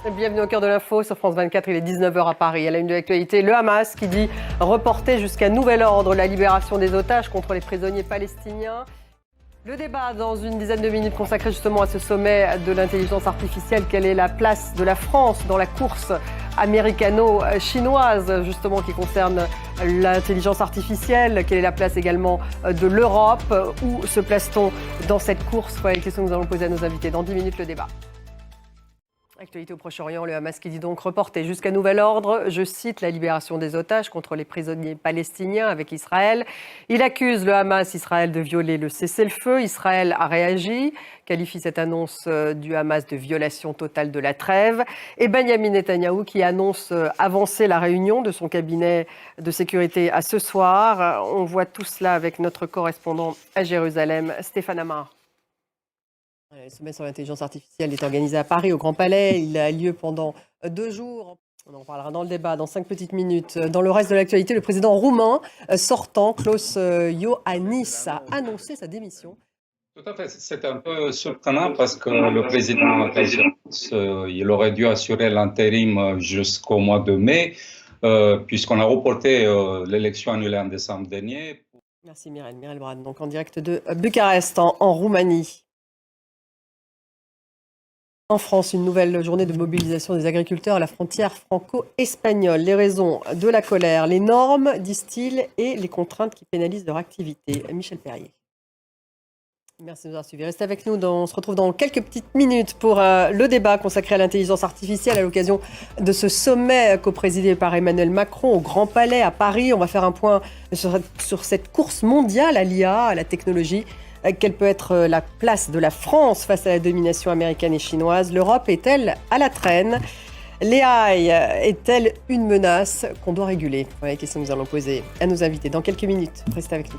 Bienvenue au cœur de l'info sur France 24, il est 19h à Paris. À la une de l'actualité, le Hamas qui dit reporter jusqu'à nouvel ordre la libération des otages contre les prisonniers palestiniens. Le débat dans une dizaine de minutes consacré justement à ce sommet de l'intelligence artificielle. Quelle est la place de la France dans la course américano-chinoise justement qui concerne l'intelligence artificielle? Quelle est la place également de l'Europe? Où se place-t-on dans cette course? Voilà les questions que nous allons poser à nos invités. Dans 10 minutes, le débat. Actualité au Proche-Orient, le Hamas qui dit donc reporter jusqu'à nouvel ordre, je cite, la libération des otages contre les prisonniers palestiniens avec Israël. Il accuse le Hamas, Israël, de violer le cessez-le-feu. Israël a réagi, qualifie cette annonce du Hamas de violation totale de la trêve. Et Benyamin Netanyahou qui annonce avancer la réunion de son cabinet de sécurité à ce soir. On voit tout cela avec notre correspondant à Jérusalem, Stéphane Amar. Le sommet sur l'intelligence artificielle est organisé à Paris, au Grand Palais. Il a lieu pendant 2 jours. On en parlera dans le débat, dans 5 petites minutes. Dans le reste de l'actualité, le président roumain sortant, Klaus Iohannis, a annoncé sa démission. Tout à fait. C'est un peu surprenant parce que le président, il aurait dû assurer l'intérim jusqu'au mois de mai, puisqu'on a reporté l'élection annulée en décembre dernier. Merci Mireille Brad, donc en direct de Bucarest, en Roumanie. En France, une nouvelle journée de mobilisation des agriculteurs à la frontière franco-espagnole. Les raisons de la colère, les normes, disent-ils, et les contraintes qui pénalisent leur activité. Michel Perrier. Merci de nous avoir suivis. Restez avec nous, on se retrouve dans quelques petites minutes pour le débat consacré à l'intelligence artificielle à l'occasion de ce sommet co-présidé par Emmanuel Macron au Grand Palais à Paris. On va faire un point sur cette course mondiale à l'IA, à la technologie. Quelle peut être la place de la France face à la domination américaine et chinoise? L'Europe est-elle à la traîne? L'AI est-elle une menace qu'on doit réguler? Voilà les questions que nous allons poser à nos invités dans quelques minutes. Restez avec nous.